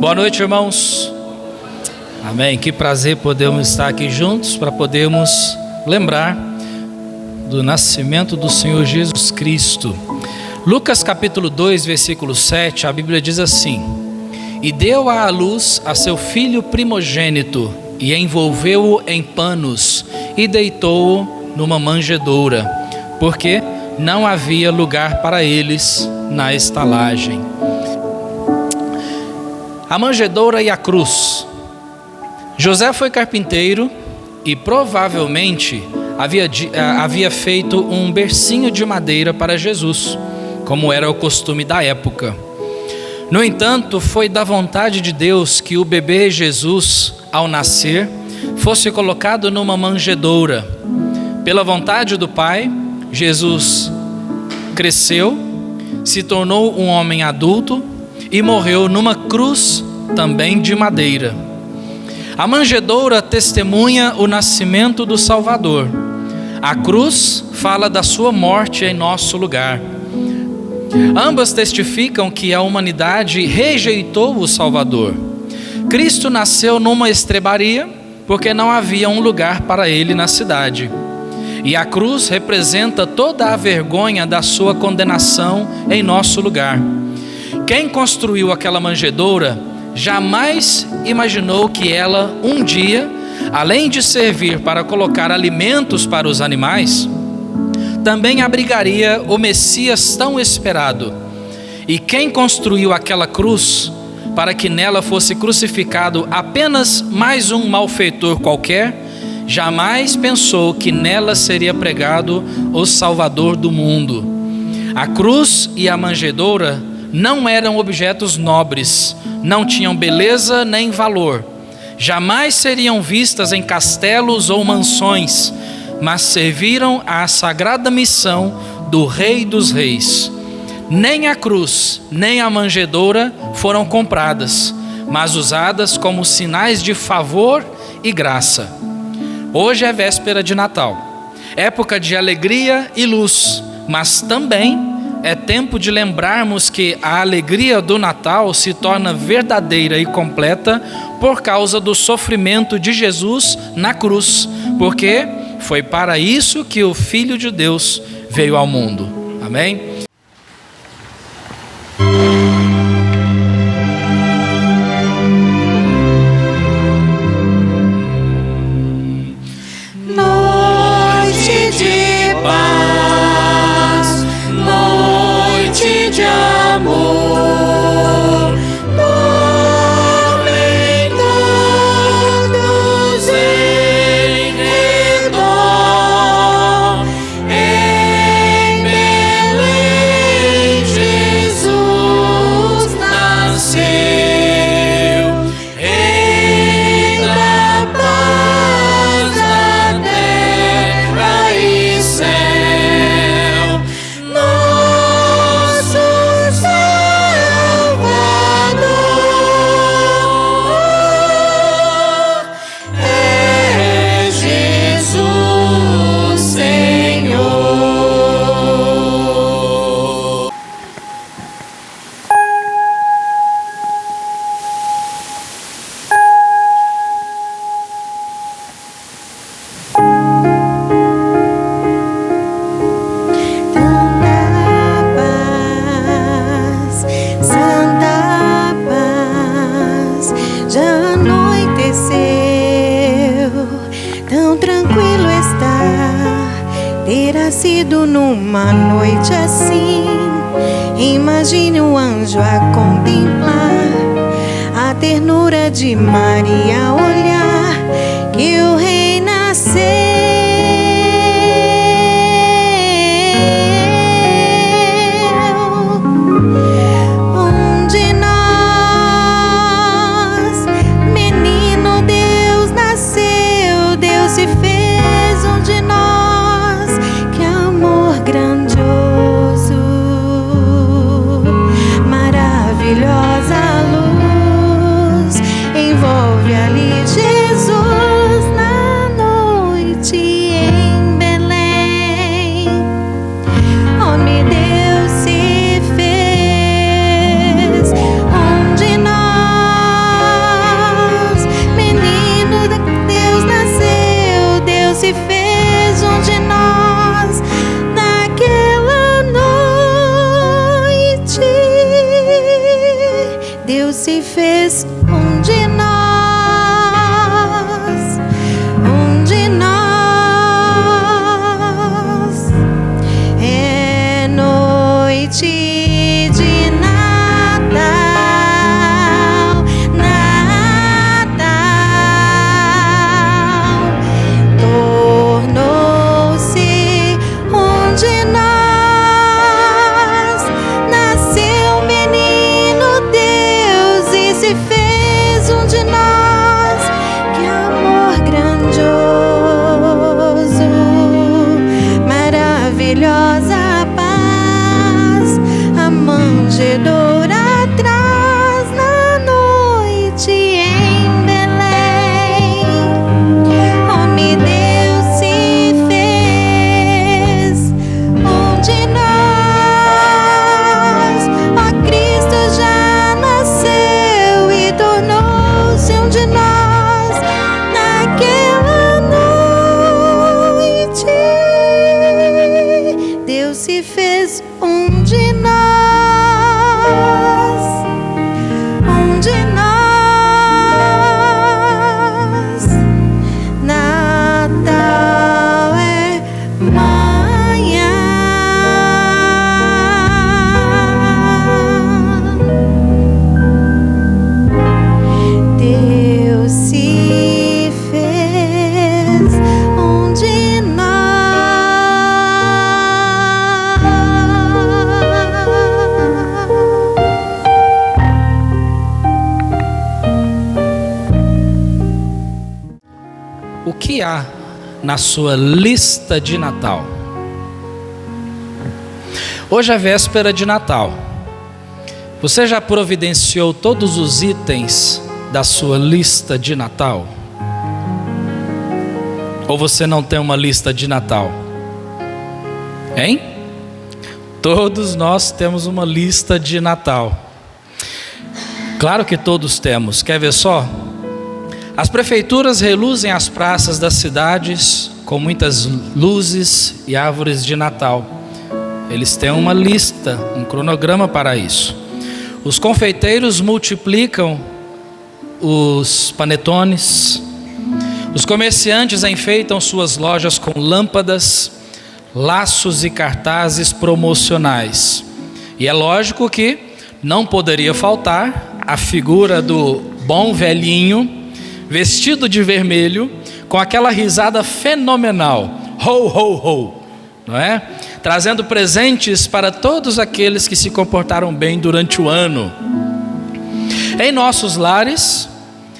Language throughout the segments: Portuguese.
Boa noite, irmãos. Amém. Que prazer podermos estar aqui juntos para podermos lembrar do nascimento do Senhor Jesus Cristo. Lucas capítulo 2, versículo 7, a Bíblia diz assim: E deu à luz a seu filho primogênito, e envolveu-o em panos, e deitou-o numa manjedoura, porque não havia lugar para eles na estalagem. A manjedoura e a cruz. José foi carpinteiro e provavelmente havia feito um bercinho de madeira para Jesus, como era o costume da época. No entanto, foi da vontade de Deus que o bebê Jesus, ao nascer, fosse colocado numa manjedoura. Pela vontade do Pai, Jesus cresceu, se tornou um homem adulto e morreu numa cruz também de madeira. A manjedoura testemunha o nascimento do Salvador. A cruz fala da sua morte em nosso lugar. Ambas testificam que a humanidade rejeitou o Salvador. Cristo nasceu numa estrebaria porque não havia um lugar para ele na cidade. E a cruz representa toda a vergonha da sua condenação em nosso lugar. Quem construiu aquela manjedoura jamais imaginou que ela, um dia, além de servir para colocar alimentos para os animais, também abrigaria o Messias tão esperado. E quem construiu aquela cruz para que nela fosse crucificado apenas mais um malfeitor qualquer, jamais pensou que nela seria pregado o Salvador do mundo. A cruz e a manjedoura não eram objetos nobres, não tinham beleza nem valor, jamais seriam vistas em castelos ou mansões, mas serviram à sagrada missão do Rei dos Reis. Nem a cruz, nem a manjedoura foram compradas, mas usadas como sinais de favor e graça. Hoje é véspera de Natal, época de alegria e luz, mas também é tempo de lembrarmos que a alegria do Natal se torna verdadeira e completa por causa do sofrimento de Jesus na cruz, porque foi para isso que o Filho de Deus veio ao mundo. Amém? Noite de paz, noite de amor, dormem todos em redor. Em Belém Jesus nasceu, Rei da paz da terra e céu. Nosso Salvador é Jesus Senhor. Santa paz, já anoiteceu, tão tranquilo está. Terá sido numa noite assim. Imagine o anjo a contemplar a ternura de Maria, olhar que o Rei nasceu. Um de nós, menino Deus nasceu, Deus se fez um de nós. Que amor grandioso, maravilhosa luz envolve ali Jesus na noite. se fez um de nós, um de nós. Natal é manhã. Deus se fez um de nós. O que há na sua lista de Natal? Hoje é véspera de Natal. Você já providenciou todos os itens da sua lista de Natal? Ou você não tem uma lista de Natal? Hein? Todos nós temos uma lista de Natal. Claro que todos temos. Quer ver só? As prefeituras reluzem as praças das cidades com muitas luzes e árvores de Natal. Eles têm uma lista, um cronograma para isso. Os confeiteiros multiplicam os panetones. Os comerciantes enfeitam suas lojas com lâmpadas, laços e cartazes promocionais. E é lógico que não poderia faltar a figura do bom velhinho, vestido de vermelho, com aquela risada fenomenal, ho, ho, ho, não é? Trazendo presentes para todos aqueles que se comportaram bem durante o ano. Em nossos lares,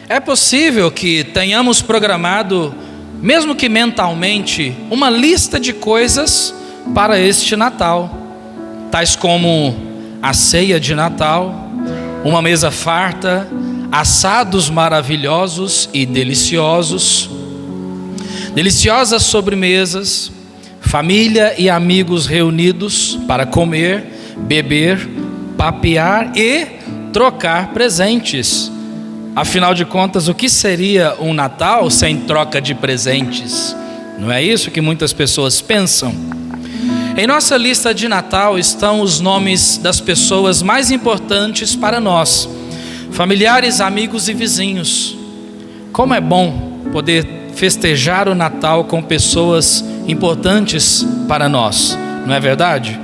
é possível que tenhamos programado, mesmo que mentalmente, uma lista de coisas para este Natal, tais como a ceia de Natal, uma mesa farta, assados maravilhosos e deliciosos, deliciosas sobremesas, família e amigos reunidos para comer, beber, papear e trocar presentes. Afinal de contas, o que seria um Natal sem troca de presentes? Não é isso que muitas pessoas pensam? Em nossa lista de Natal estão os nomes das pessoas mais importantes para nós, familiares, amigos e vizinhos. Como é bom poder festejar o Natal com pessoas importantes para nós, não é verdade?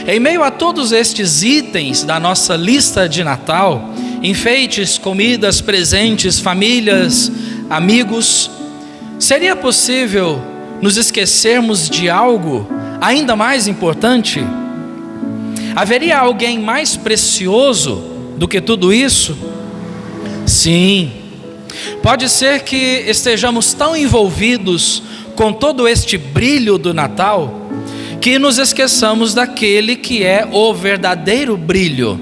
Em meio a todos estes itens da nossa lista de Natal, enfeites, comidas, presentes, famílias, amigos, seria possível nos esquecermos de algo ainda mais importante? Haveria alguém mais precioso do que tudo isso? Sim, pode ser que estejamos tão envolvidos com todo este brilho do Natal que nos esqueçamos daquele que é o verdadeiro brilho,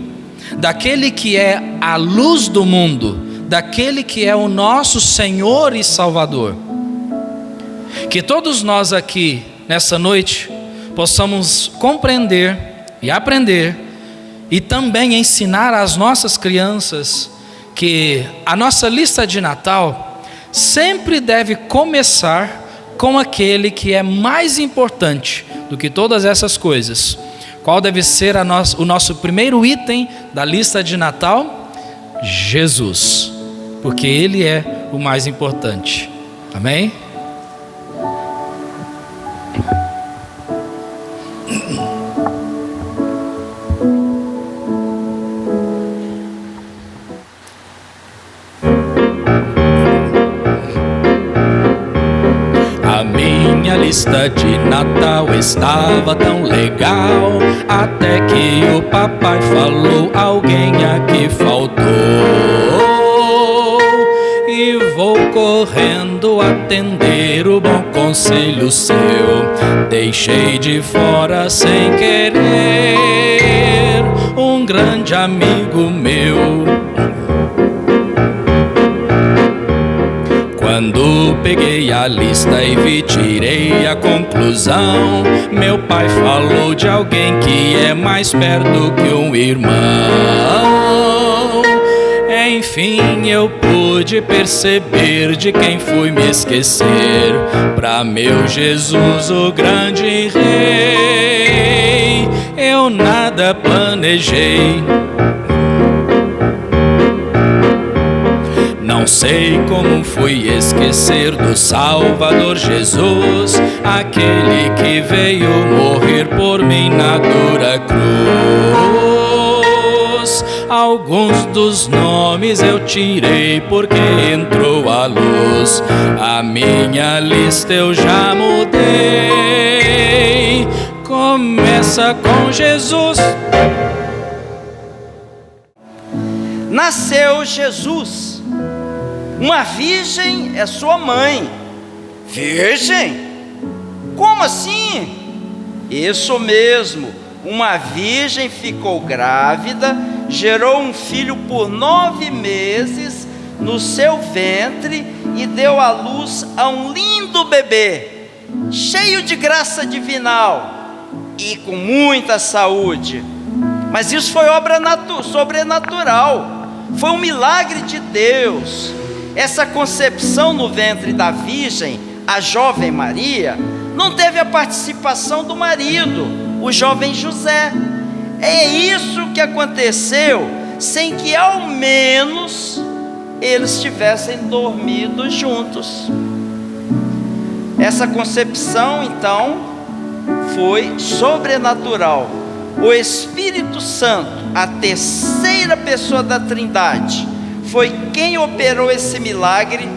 daquele que é a luz do mundo, daquele que é o nosso Senhor e Salvador. Que todos nós aqui nessa noite possamos compreender e aprender e também ensinar às nossas crianças que a nossa lista de Natal sempre deve começar com aquele que é mais importante do que todas essas coisas. Qual deve ser o nosso primeiro item da lista de Natal? Jesus, porque Ele é o mais importante. Amém? A lista de Natal estava tão legal, até que o papai falou: alguém aqui faltou. E vou correndo atender o bom conselho seu, deixei de fora sem querer um grande amigo meu. Quando peguei a lista e vi, tirei a conclusão. Meu pai falou de alguém que é mais perto que um irmão. Enfim, eu pude perceber de quem fui me esquecer, pra meu Jesus, o grande Rei. eu nada planejei. Não sei como fui esquecer do Salvador Jesus, aquele que veio morrer por mim na dura cruz. Alguns dos nomes eu tirei porque entrou a luz, a minha lista eu já mudei. Começa com Jesus. Nasceu Jesus. Uma virgem é sua mãe. Virgem? Como assim? Isso mesmo. Uma virgem ficou grávida, gerou um filho por 9 meses no seu ventre e deu à luz a um lindo bebê, cheio de graça divinal e com muita saúde. Mas isso foi obra sobrenatural. Foi um milagre de Deus. Essa concepção no ventre da virgem, a jovem Maria, não teve a participação do marido, o jovem José. É isso que aconteceu, sem que ao menos eles tivessem dormido juntos. Essa concepção, então, foi sobrenatural. O Espírito Santo, a terceira pessoa da Trindade, foi quem operou esse milagre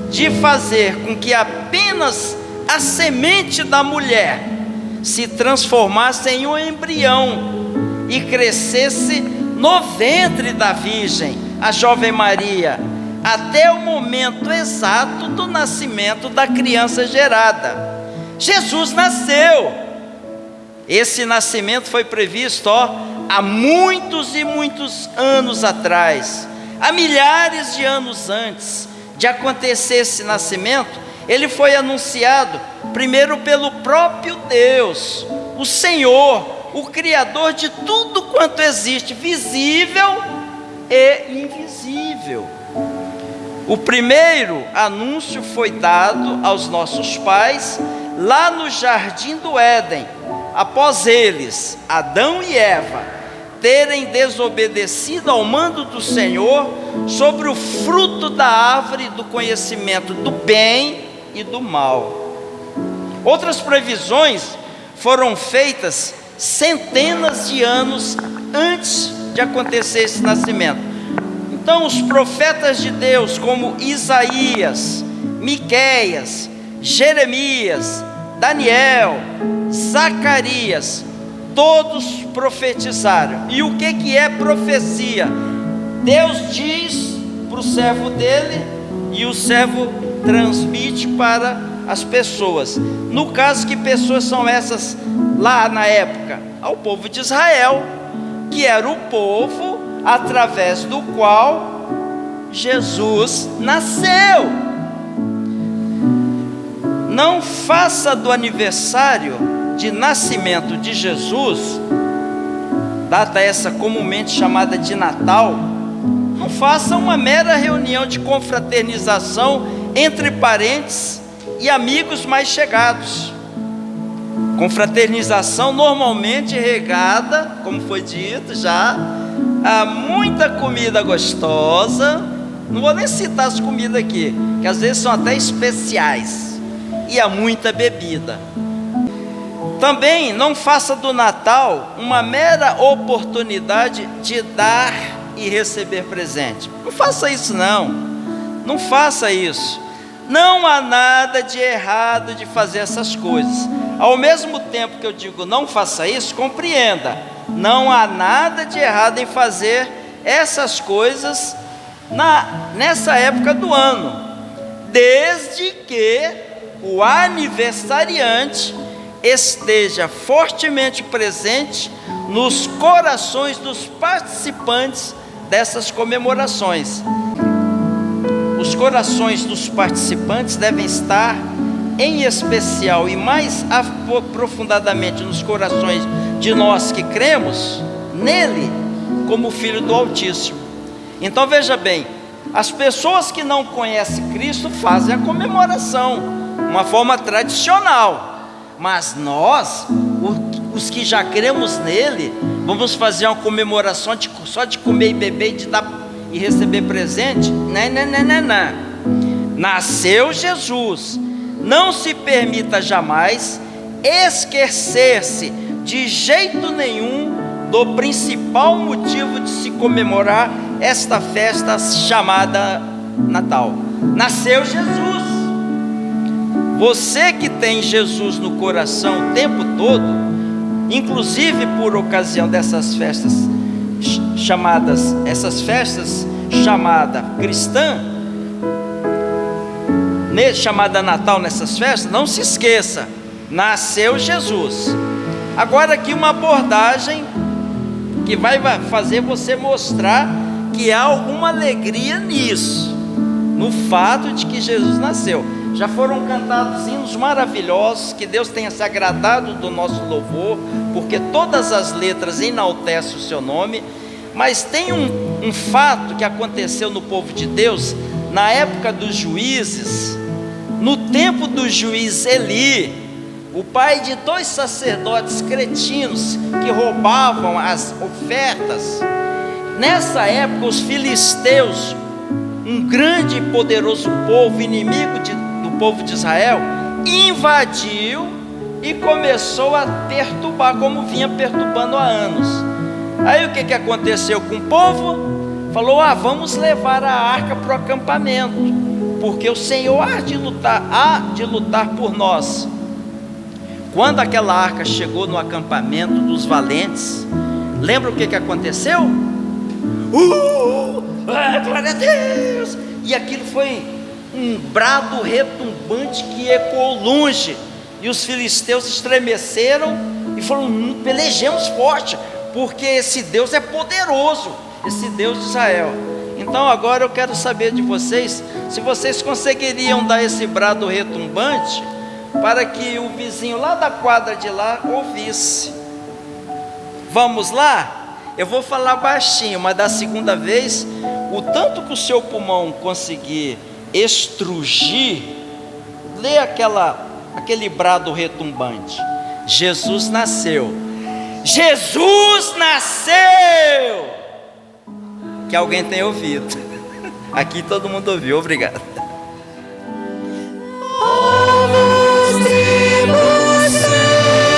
de fazer com que apenas a semente da mulher se transformasse em um embrião e crescesse no ventre da virgem, a jovem Maria, até o momento exato do nascimento da criança gerada. Jesus nasceu. Esse nascimento foi previsto há muitos e muitos anos atrás. Há milhares de anos antes de acontecer esse nascimento, ele foi anunciado primeiro pelo próprio Deus, o Senhor, o Criador de tudo quanto existe, visível e invisível. O primeiro anúncio foi dado aos nossos pais lá no Jardim do Éden, após eles, Adão e Eva, terem desobedecido ao mando do Senhor sobre o fruto da árvore do conhecimento do bem e do mal. Outras previsões foram feitas centenas de anos antes de acontecer esse nascimento. Então os profetas de Deus, como Isaías, Miqueias, Jeremias, Daniel, Zacarias, todos profetizaram. E o que é profecia? Deus diz para o servo dele e o servo transmite para as pessoas. No caso, que pessoas são essas lá na época? Ao povo de Israel, que era o povo através do qual Jesus nasceu. Não faça do aniversário de nascimento de Jesus, data essa comumente chamada de Natal, não faça uma mera reunião de confraternização entre parentes e amigos mais chegados. Confraternização normalmente regada, como foi dito já, a muita comida gostosa. Não vou nem citar as comidas aqui, que às vezes são até especiais, e há muita bebida. Também não faça do Natal uma mera oportunidade de dar e receber presente. Não faça isso não. Não faça isso. Não há nada de errado de fazer essas coisas. Ao mesmo tempo que eu digo não faça isso, compreenda. Não há nada de errado em fazer essas coisas nessa época do ano, desde que o aniversariante esteja fortemente presente nos corações dos participantes dessas comemorações. Os corações dos participantes devem estar, em especial e mais aprofundadamente, nos corações de nós que cremos nele como Filho do Altíssimo. Então veja bem, as pessoas que não conhecem Cristo fazem a comemoração, uma forma tradicional. Mas nós os que já cremos nele, vamos fazer uma comemoração só de comer e beber e receber presente? Não. Nasceu Jesus. Não se permita jamais esquecer-se de jeito nenhum do principal motivo de se comemorar esta festa chamada Natal. Nasceu Jesus. Você que tem Jesus no coração o tempo todo, inclusive por ocasião dessas festas chamadas cristã, chamada Natal, nessas festas, não se esqueça, nasceu Jesus. Agora aqui uma abordagem que vai fazer você mostrar que há alguma alegria nisso, no fato de que Jesus nasceu. Já foram cantados hinos maravilhosos, que Deus tenha se agradado do nosso louvor, porque todas as letras enaltecem o seu nome. Mas tem um fato que aconteceu no povo de Deus, na época dos juízes, no tempo do juiz Eli, o pai de 2 sacerdotes cretinos que roubavam as ofertas. Nessa época, os filisteus, um grande e poderoso povo, inimigo do povo de Israel, invadiu e começou a perturbar, como vinha perturbando há anos. Aí o que aconteceu com o povo? Falou: vamos levar a arca para o acampamento, porque o Senhor há de lutar por nós. Quando aquela arca chegou no acampamento dos valentes, lembra o que aconteceu? Glória a Deus! E aquilo foi um brado retumbante que ecoou longe, e os filisteus estremeceram e falaram: pelejemos forte, porque esse Deus é poderoso, esse Deus de Israel. Então agora eu quero saber de vocês, se vocês conseguiriam dar esse brado retumbante, para que o vizinho lá da quadra de lá ouvisse. Vamos lá? Eu vou falar baixinho, mas da segunda vez, o tanto que o seu pulmão conseguir estrugir, lê aquele brado retumbante: Jesus nasceu! Jesus nasceu! Que alguém tenha ouvido. Aqui todo mundo ouviu, obrigado. Povos, tribos,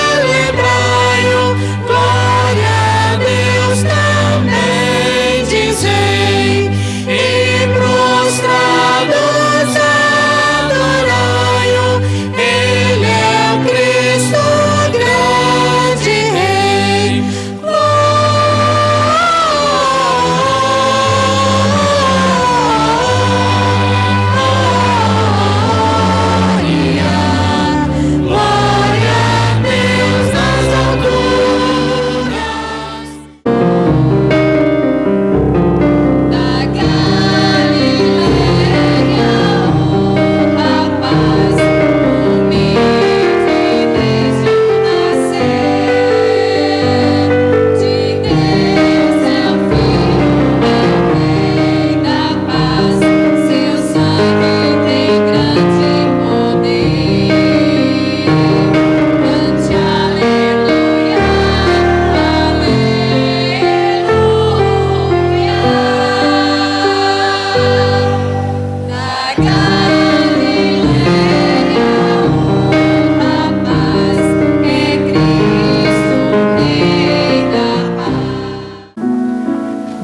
celebrai-o, glória a Deus também dizei, e prostrados adorai-o, Ele é o Cristo, grande Rei.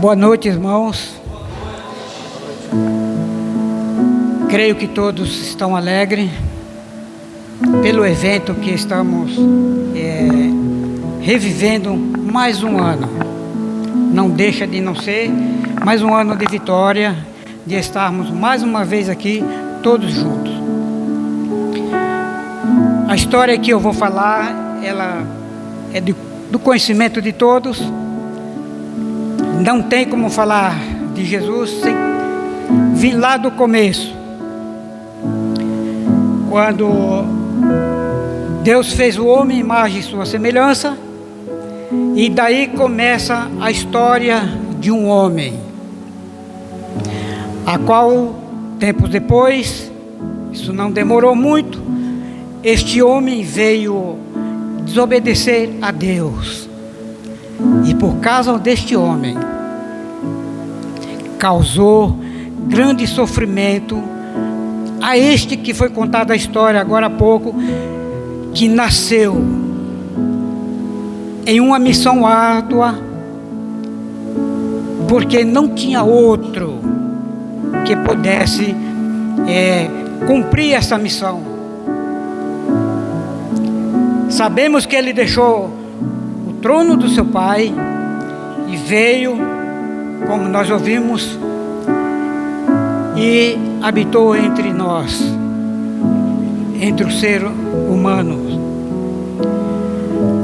Boa noite, irmãos. Creio que todos estão alegres pelo evento que estamos revivendo mais um ano. Não deixa de não ser mais um ano de vitória, de estarmos mais uma vez aqui todos juntos. A história que eu vou falar, ela é do conhecimento de todos. Não tem como falar de Jesus sem vir lá do começo, quando Deus fez o homem à imagem e sua semelhança, e daí começa a história de um homem, a qual, tempos depois, isso não demorou muito, este homem veio desobedecer a Deus. E por causa deste homem, causou grande sofrimento a este que foi contada a história agora há pouco, que nasceu em uma missão árdua, porque não tinha outro que pudesse cumprir essa missão. Sabemos que ele deixou o trono do seu pai e veio, como nós ouvimos, e habitou entre nós, entre os seres humanos.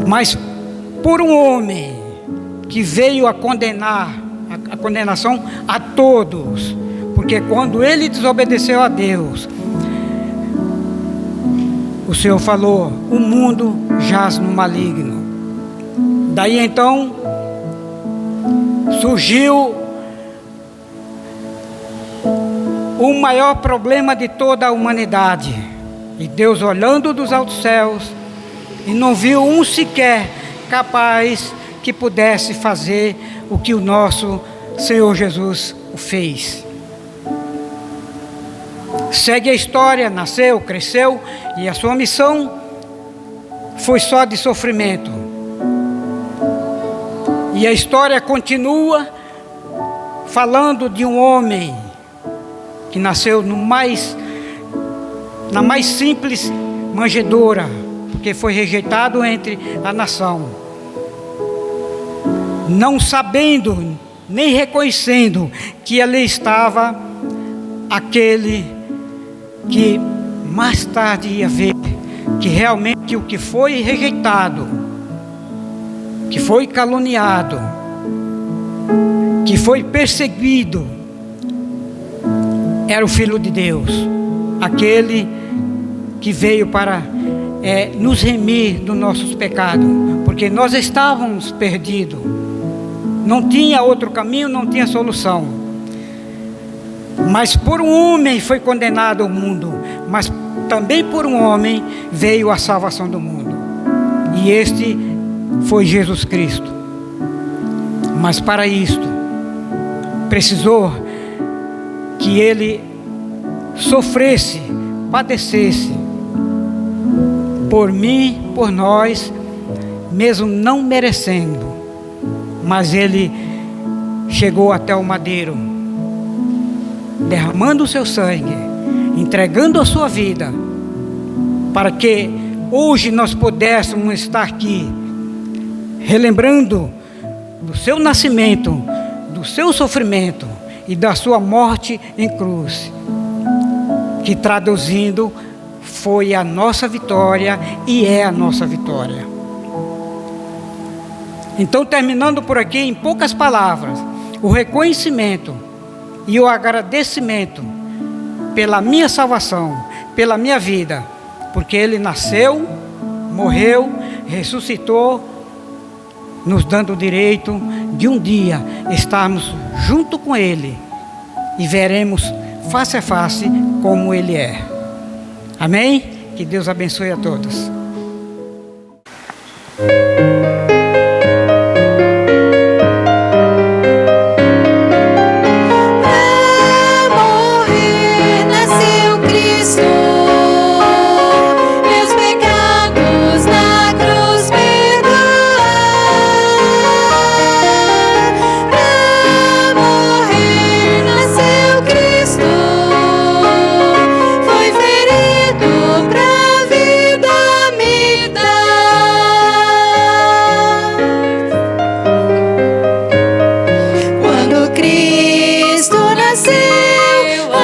Mas por um homem que veio a condenar, a condenação a todos, porque quando ele desobedeceu a Deus, o Senhor falou: o mundo jaz no maligno. Daí então surgiu o maior problema de toda a humanidade. E Deus, olhando dos altos céus, e não viu um sequer capaz que pudesse fazer o que o nosso Senhor Jesus o fez. Segue a história, nasceu, cresceu, e a sua missão foi só de sofrimento. E a história continua falando de um homem que nasceu na mais simples manjedoura, porque foi rejeitado entre a nação, não sabendo nem reconhecendo que ali estava aquele que mais tarde ia ver que realmente o que foi rejeitado, que foi caluniado, que foi perseguido, era o Filho de Deus, aquele que veio para nos remir dos nossos pecados, porque nós estávamos perdidos, não tinha outro caminho, não tinha solução. Mas por um homem foi condenado o mundo, mas também por um homem veio a salvação do mundo, e este foi Jesus Cristo. Mas para isto precisou que ele sofresse, padecesse por mim, por nós, mesmo não merecendo, mas ele chegou até o madeiro, derramando o seu sangue, entregando a sua vida, para que hoje nós pudéssemos estar aqui, relembrando do seu nascimento, do seu sofrimento e da sua morte em cruz, que traduzindo foi a nossa vitória e é a nossa vitória. Então, terminando por aqui, em poucas palavras, o reconhecimento e o agradecimento pela minha salvação, pela minha vida, porque ele nasceu, morreu, ressuscitou, nos dando o direito de um dia estarmos junto com ele e veremos face a face como ele é. Amém? Que Deus abençoe a todos.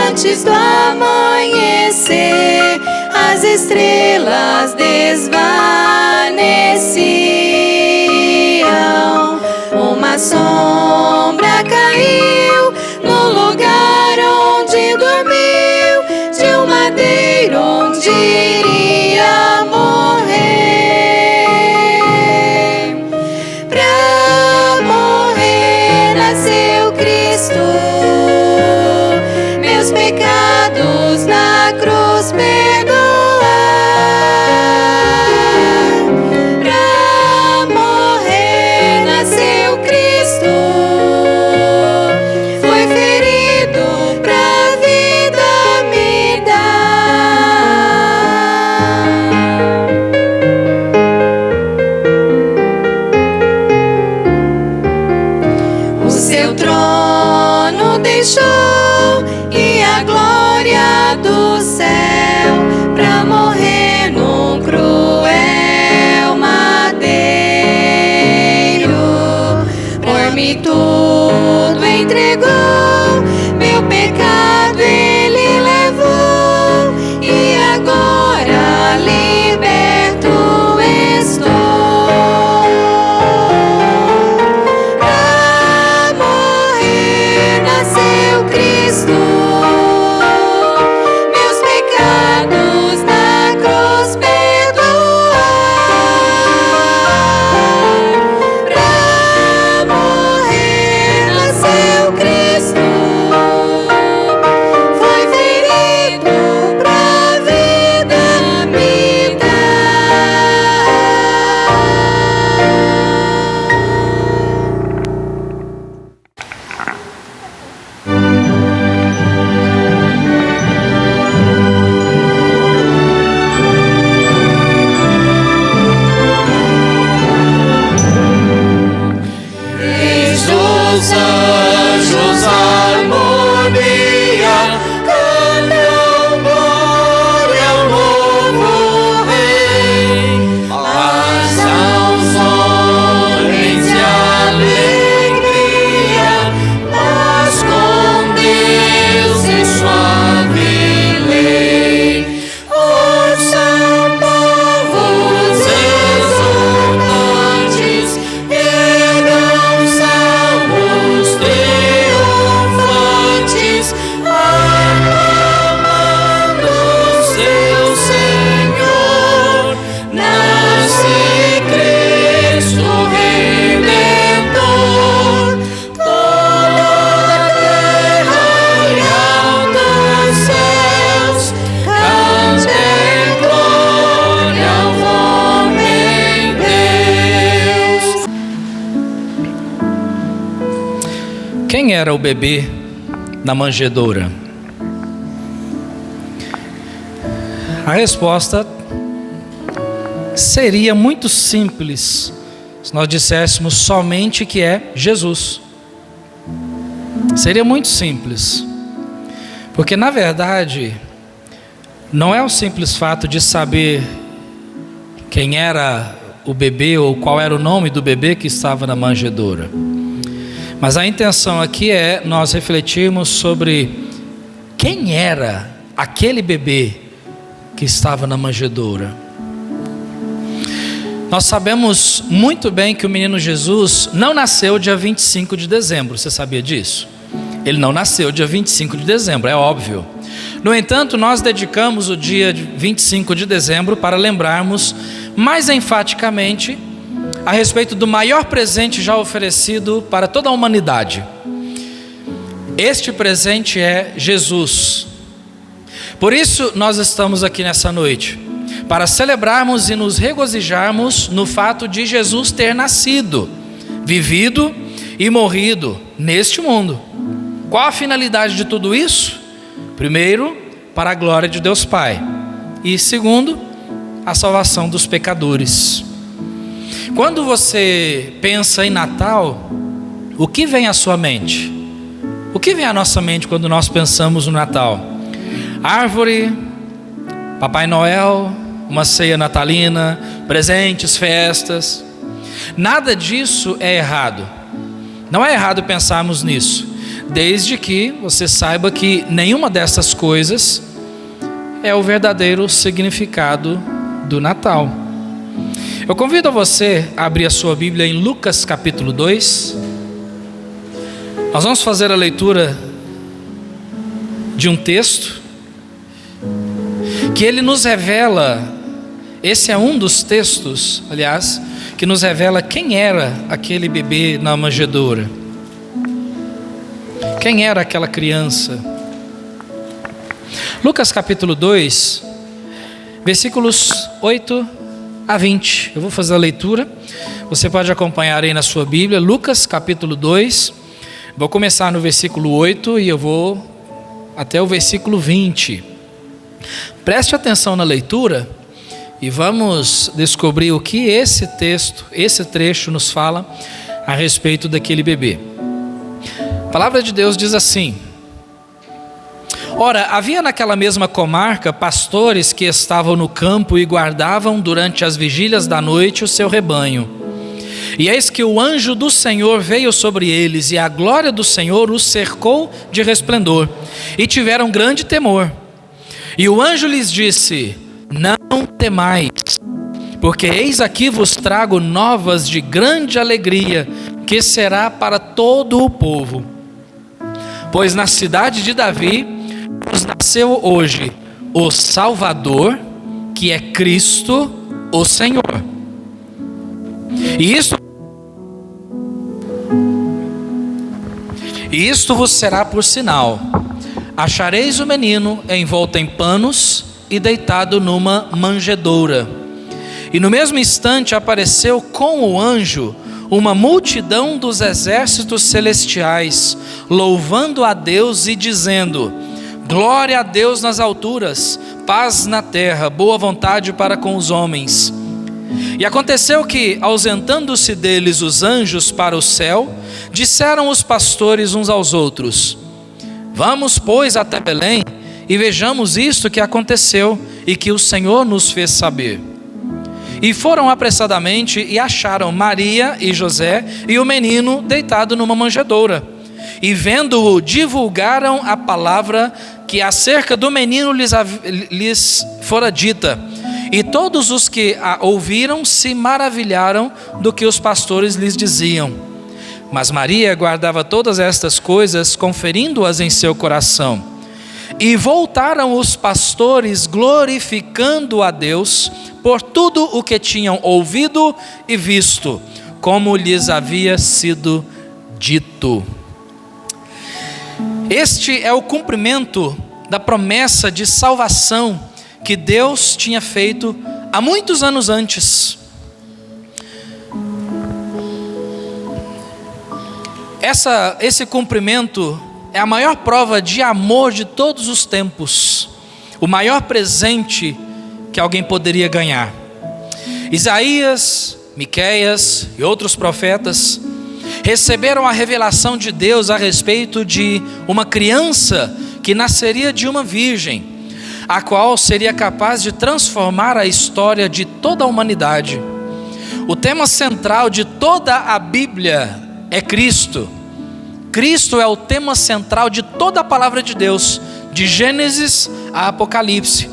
Antes do amanhecer, as estrelas desvaneciam. Uma sombra caiu no lugar onde dormiu, de um madeiro onde iria morrer. Pra morrer nasceu Cristo, meus pecados na cruz perdoar. Ele tudo entregou, meu pecado Ele levou, e agora liberto estou. Pra morrer nasceu Cristo, meus pecados na cruz perdoar. Pra morrer nasceu Cristo, foi ferido pra vida me dar. Eis os anjos harmonia, cantam glória ao novo Rei. Paz aos homens e alegria, paz com Deus e suave lei. Ouçam povos exultantes, ergam salmos triunfantes, aclamando seu Senhor. Nasce Cristo Redentor, toda a terra e altos céus cantem glória ao homem Deus. Quem era o bebê na manjedoura? A resposta seria muito simples se nós disséssemos somente que é Jesus. Seria muito simples, porque na verdade não é o simples fato de saber quem era o bebê ou qual era o nome do bebê que estava na manjedoura, mas a intenção aqui é nós refletirmos sobre quem era aquele bebê que estava na manjedoura. Nós sabemos muito bem que o menino Jesus não nasceu dia 25 de dezembro, você sabia disso? Ele não nasceu dia 25 de dezembro, é óbvio. No entanto, nós dedicamos o dia 25 de dezembro para lembrarmos mais enfaticamente a respeito do maior presente já oferecido para toda a humanidade. Este presente é Jesus. Por isso nós estamos aqui nessa noite, para celebrarmos e nos regozijarmos no fato de Jesus ter nascido, vivido e morrido neste mundo. Qual a finalidade de tudo isso? Primeiro, para a glória de Deus Pai, e segundo, a salvação dos pecadores. Quando você pensa em Natal, o que vem à sua mente? O que vem à nossa mente quando nós pensamos no Natal? Árvore, Papai Noel, uma ceia natalina, presentes, festas. Nada disso é errado. Não é errado pensarmos nisso, desde que você saiba que nenhuma dessas coisas é o verdadeiro significado do Natal. Eu convido você a abrir a sua Bíblia em Lucas capítulo 2. Nós vamos fazer a leitura de um texto que ele nos revela, esse é um dos textos, aliás, que nos revela quem era aquele bebê na manjedoura. Quem era aquela criança? Lucas capítulo 2, versículos 8 a 20. Eu vou fazer a leitura, você pode acompanhar aí na sua Bíblia. Lucas capítulo 2, vou começar no versículo 8 e eu vou até o versículo 20. Preste atenção na leitura e vamos descobrir o que esse texto, esse trecho nos fala a respeito daquele bebê. A palavra de Deus diz assim: Ora, havia naquela mesma comarca pastores que estavam no campo e guardavam durante as vigílias da noite o seu rebanho. E eis que o anjo do Senhor veio sobre eles, e a glória do Senhor os cercou de resplendor, e tiveram grande temor. E o anjo lhes disse: não temais, porque eis aqui vos trago novas de grande alegria, que será para todo o povo. Pois na cidade de Davi nos nasceu hoje o Salvador, que é Cristo, o Senhor. E isto vos será por sinal: achareis o menino envolto em panos e deitado numa manjedoura. E no mesmo instante apareceu com o anjo uma multidão dos exércitos celestiais, louvando a Deus e dizendo: glória a Deus nas alturas, paz na terra, boa vontade para com os homens. E aconteceu que, ausentando-se deles os anjos para o céu, disseram os pastores uns aos outros: vamos, pois, até Belém, e vejamos isto que aconteceu e que o Senhor nos fez saber. E foram apressadamente e acharam Maria e José e o menino deitado numa manjedoura. E vendo-o, divulgaram a palavra que acerca do menino lhes fora dita. E todos os que a ouviram se maravilharam do que os pastores lhes diziam. Mas Maria guardava todas estas coisas, conferindo-as em seu coração. E voltaram os pastores glorificando a Deus por tudo o que tinham ouvido e visto, como lhes havia sido dito. Este é o cumprimento da promessa de salvação que Deus tinha feito há muitos anos antes. Esse cumprimento é a maior prova de amor de todos os tempos, o maior presente que alguém poderia ganhar. Isaías, Miqueias e outros profetas receberam a revelação de Deus a respeito de uma criança que nasceria de uma virgem, a qual seria capaz de transformar a história de toda a humanidade. O tema central de toda a Bíblia é Cristo. Cristo é o tema central de toda a palavra de Deus, de Gênesis a Apocalipse.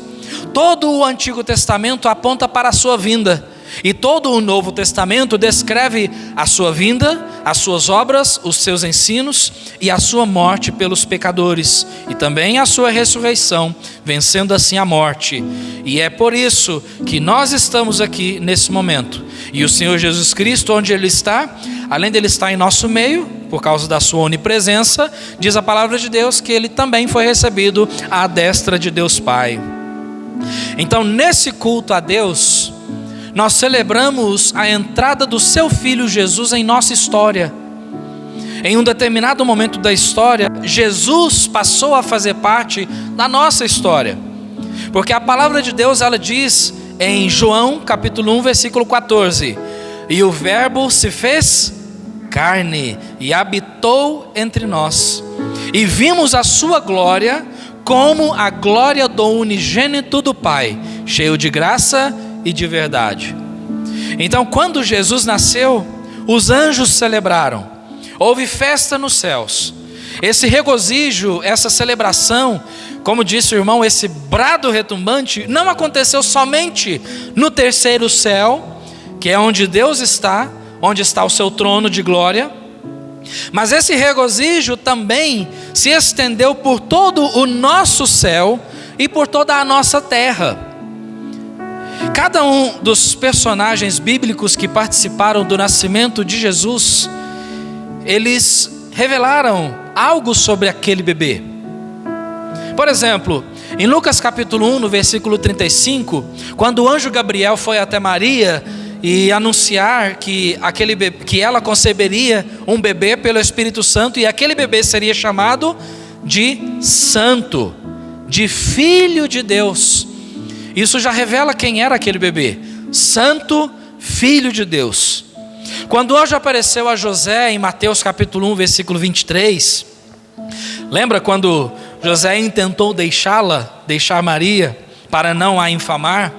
Todo o Antigo Testamento aponta para a sua vinda, e todo o Novo Testamento descreve a sua vinda, as suas obras, os seus ensinos e a sua morte pelos pecadores, e também a sua ressurreição, vencendo assim a morte. E é por isso que nós estamos aqui nesse momento. E o Senhor Jesus Cristo, onde Ele está, além de Ele estar em nosso meio, por causa da sua onipresença, diz a palavra de Deus que Ele também foi recebido à destra de Deus Pai. Então, nesse culto a Deus, nós celebramos a entrada do seu Filho Jesus em nossa história. Em um determinado momento da história, Jesus passou a fazer parte da nossa história. Porque a palavra de Deus, ela diz em João capítulo 1, versículo 14: e o verbo se fez carne e habitou entre nós, e vimos a sua glória como a glória do unigênito do Pai, cheio de graça e de verdade. Então, quando Jesus nasceu, os anjos celebraram, houve festa nos céus. Esse regozijo, essa celebração, como disse o irmão, esse brado retumbante, não aconteceu somente no terceiro céu, que é onde Deus está, onde está o seu trono de glória, mas esse regozijo também se estendeu por todo o nosso céu e por toda a nossa terra. Cada um dos personagens bíblicos que participaram do nascimento de Jesus, eles revelaram algo sobre aquele bebê. Por exemplo, em Lucas capítulo 1, no versículo 35, quando o anjo Gabriel foi até Maria e anunciar que ela conceberia um bebê pelo Espírito Santo, e aquele bebê seria chamado de Santo, de Filho de Deus. Isso já revela quem era aquele bebê: Santo, Filho de Deus. Quando o anjo apareceu a José em Mateus capítulo 1, versículo 23, lembra quando José intentou deixar Maria para não a infamar?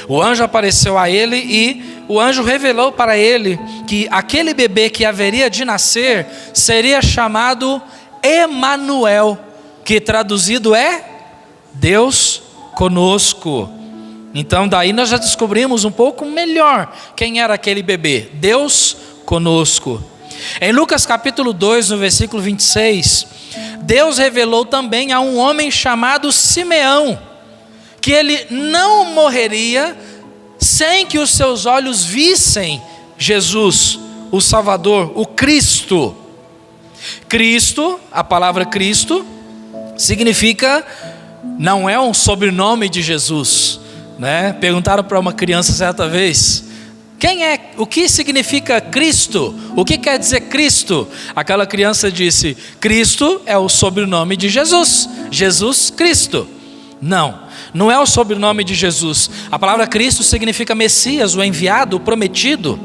O anjo apareceu a ele e o anjo revelou para ele que aquele bebê que haveria de nascer seria chamado Emanuel, que traduzido é Deus conosco. Então daí nós já descobrimos um pouco melhor quem era aquele bebê, Deus conosco. Em Lucas capítulo 2, no versículo 26, Deus revelou também a um homem chamado Simeão, que ele não morreria sem que os seus olhos vissem Jesus, o Salvador, o Cristo. Cristo, a palavra Cristo, significa, não é um sobrenome de Jesus, né? Perguntaram para uma criança certa vez, o que significa Cristo? O que quer dizer Cristo? Aquela criança disse, Cristo é o sobrenome de Jesus, Jesus Cristo. Não é o sobrenome de Jesus. A palavra Cristo significa Messias, o enviado, o prometido.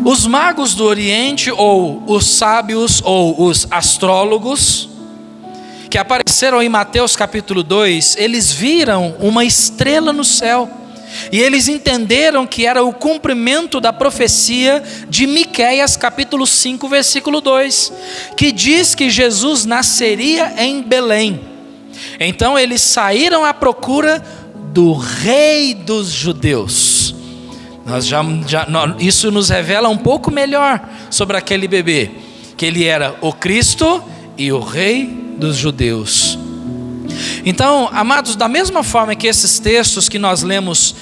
Os magos do Oriente, ou os sábios, ou os astrólogos, que apareceram em Mateus capítulo 2, eles viram uma estrela no céu, e eles entenderam que era o cumprimento da profecia de Miqueias capítulo 5, versículo 2, que diz que Jesus nasceria em Belém. Então eles saíram à procura do rei dos judeus. Isso nos revela um pouco melhor sobre aquele bebê, que ele era o Cristo e o rei dos judeus. Então, amados, da mesma forma que esses textos que nós lemos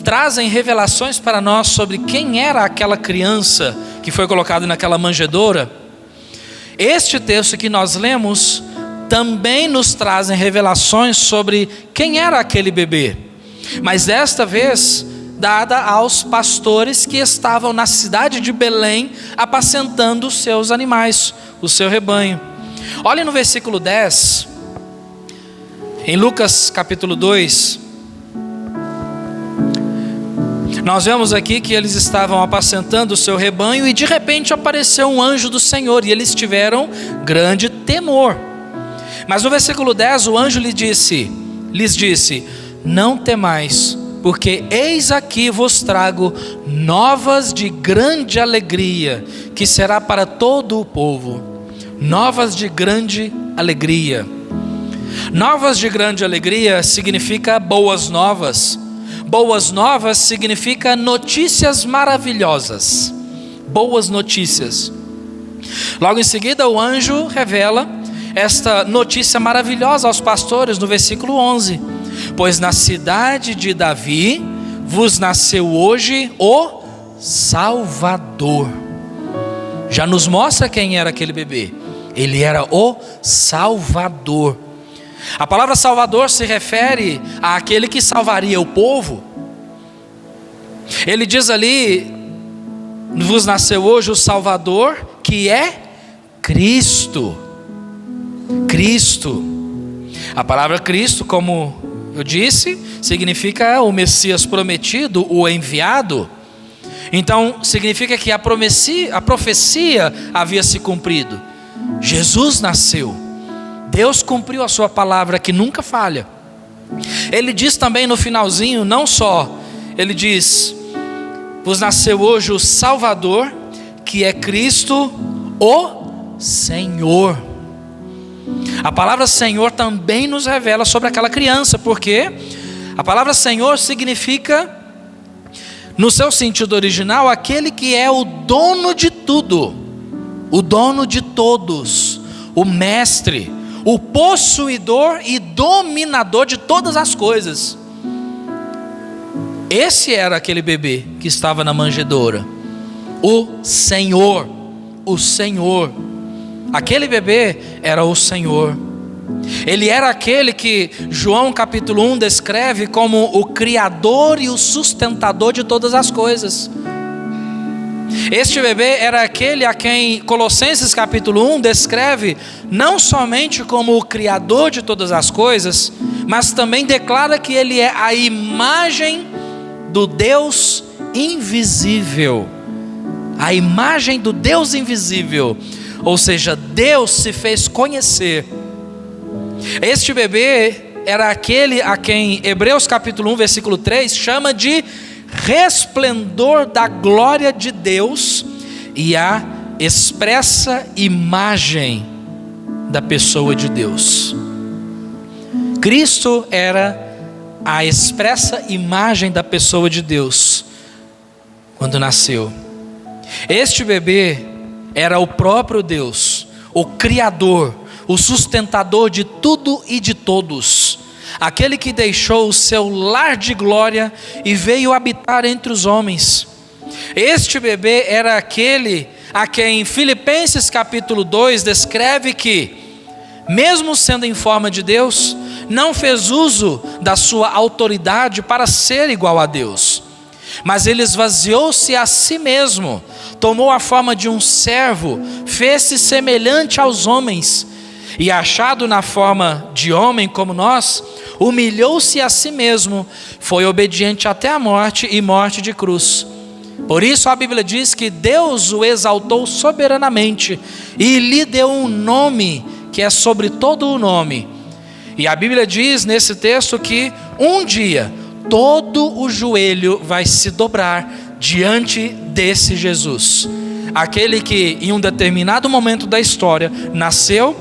trazem revelações para nós sobre quem era aquela criança que foi colocada naquela manjedoura, este texto que nós lemos também nos trazem revelações sobre quem era aquele bebê, mas desta vez dada aos pastores que estavam na cidade de Belém apacentando os seus animais, o seu rebanho. Olhem no versículo 10, em Lucas capítulo 2, nós vemos aqui que eles estavam apacentando o seu rebanho e de repente apareceu um anjo do Senhor e eles tiveram grande temor. Mas no versículo 10 o anjo lhes disse, não temais, porque eis aqui vos trago novas de grande alegria, que será para todo o povo. Novas de grande alegria. Novas de grande alegria significa boas novas. Boas novas significa notícias maravilhosas. Boas notícias. Logo em seguida o anjo revela esta notícia maravilhosa aos pastores no versículo 11. Pois na cidade de Davi vos nasceu hoje o Salvador. Já nos mostra quem era aquele bebê. Ele era o Salvador. A palavra Salvador se refere àquele que salvaria o povo. Ele diz ali, vos nasceu hoje o Salvador, que é Cristo. Cristo. A palavra Cristo, como eu disse, significa o Messias prometido, o enviado. Então significa que a profecia havia se cumprido. Jesus nasceu. Deus cumpriu a sua palavra que nunca falha. Ele diz também no finalzinho, não só, ele diz, vos nasceu hoje o Salvador, que é Cristo, o Senhor. A palavra Senhor também nos revela sobre aquela criança, porque a palavra Senhor significa, no seu sentido original, aquele que é o dono de tudo, o dono de todos, o mestre, o possuidor e dominador de todas as coisas. Esse era aquele bebê que estava na manjedoura, o Senhor, o Senhor. Aquele bebê era o Senhor. Ele era aquele que João capítulo 1 descreve como o Criador e o sustentador de todas as coisas. Este bebê era aquele a quem Colossenses capítulo 1 descreve não somente como o Criador de todas as coisas, mas também declara que ele é a imagem do Deus invisível. A imagem do Deus invisível. Ou seja, Deus se fez conhecer. Este bebê era aquele a quem Hebreus capítulo 1 versículo 3 chama de resplendor da glória de Deus e a expressa imagem da pessoa de Deus. Cristo era a expressa imagem da pessoa de Deus quando nasceu. Este bebê era o próprio Deus, o Criador, o sustentador de tudo e de todos, aquele que deixou o seu lar de glória e veio habitar entre os homens. Este bebê era aquele a quem Filipenses capítulo 2 descreve que, mesmo sendo em forma de Deus, não fez uso da sua autoridade para ser igual a Deus, mas ele esvaziou-se a si mesmo, tomou a forma de um servo, fez-se semelhante aos homens, e achado na forma de homem como nós, humilhou-se a si mesmo, foi obediente até a morte e morte de cruz. Por isso a Bíblia diz que Deus o exaltou soberanamente e lhe deu um nome que é sobre todo o nome. E a Bíblia diz nesse texto que um dia todo o joelho vai se dobrar diante desse Jesus, aquele que em um determinado momento da história nasceu,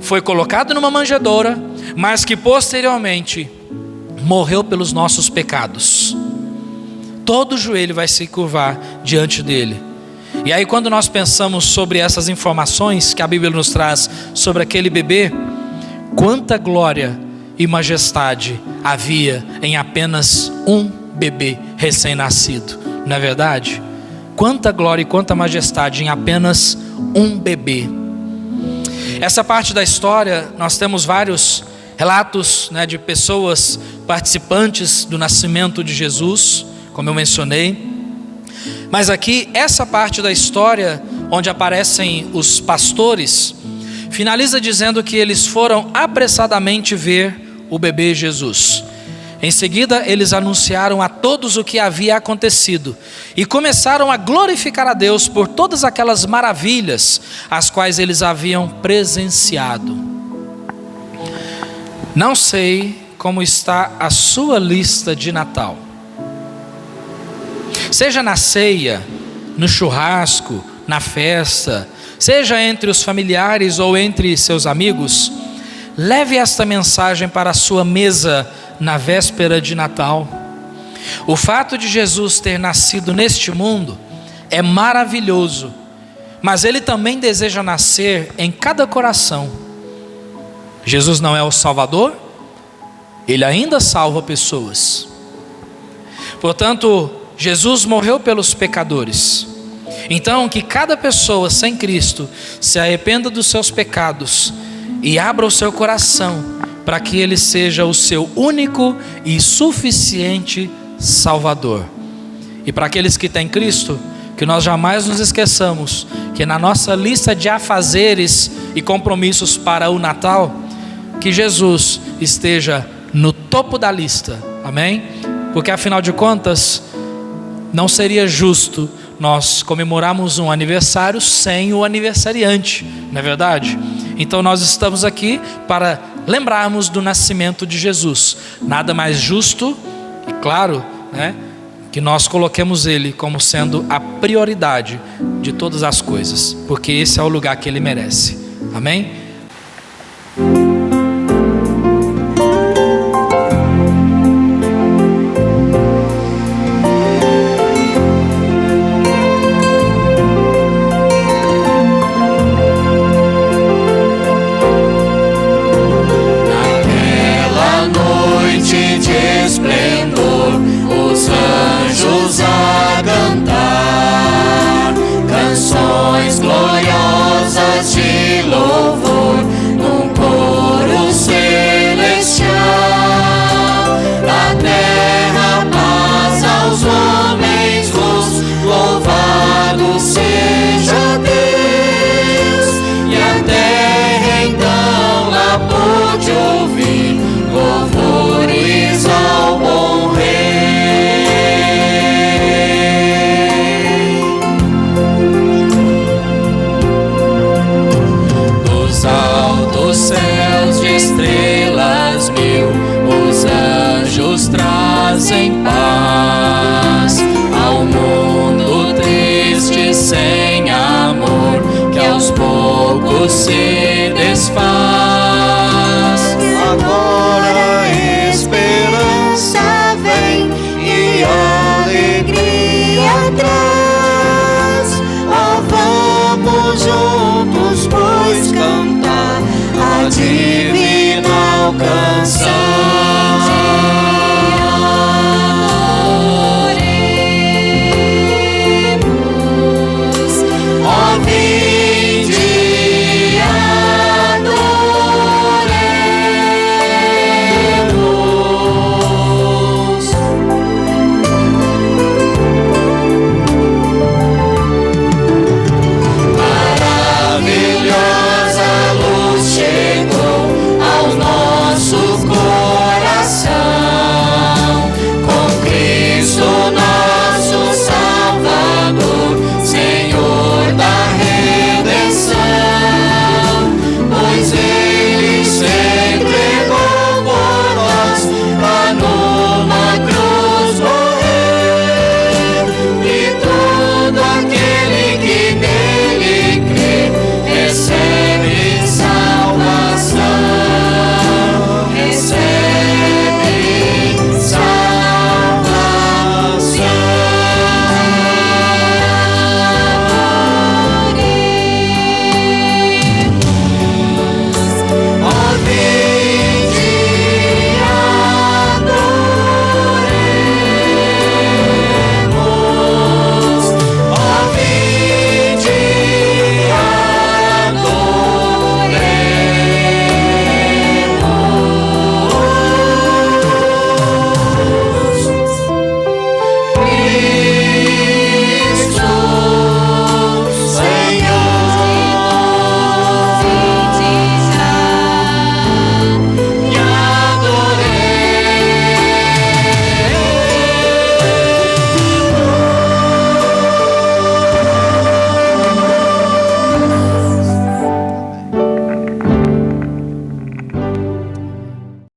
foi colocado numa manjedoura, mas que posteriormente morreu pelos nossos pecados. Todo joelho vai se curvar diante dele. E aí, quando nós pensamos sobre essas informações que a Bíblia nos traz sobre aquele bebê, quanta glória e majestade havia em apenas um bebê recém-nascido, não é verdade? Quanta glória e quanta majestade em apenas um bebê. Essa parte da história, nós temos vários relatos, de pessoas participantes do nascimento de Jesus, como eu mencionei. Mas aqui, essa parte da história, onde aparecem os pastores, finaliza dizendo que eles foram apressadamente ver o bebê Jesus. Em seguida, eles anunciaram a todos o que havia acontecido e começaram a glorificar a Deus por todas aquelas maravilhas as quais eles haviam presenciado. Não sei como está a sua lista de Natal. Seja na ceia, no churrasco, na festa, seja entre os familiares ou entre seus amigos, leve esta mensagem para a sua mesa na véspera de Natal. O fato de Jesus ter nascido neste mundo é maravilhoso, mas ele também deseja nascer em cada coração. Jesus não é o Salvador? Ele ainda salva pessoas. Portanto, Jesus morreu pelos pecadores. Então, que cada pessoa sem Cristo se arrependa dos seus pecados e abra o seu coração para que ele seja o seu único e suficiente Salvador. E para aqueles que têm Cristo, que nós jamais nos esqueçamos que na nossa lista de afazeres e compromissos para o Natal, que Jesus esteja no topo da lista, amém? Porque afinal de contas, não seria justo nós comemorarmos um aniversário sem o aniversariante, não é verdade? Então nós estamos aqui para lembrarmos do nascimento de Jesus. Nada mais justo, e claro, que nós coloquemos ele como sendo a prioridade de todas as coisas, porque esse é o lugar que ele merece. Amém? Gloriosas de louvor. você.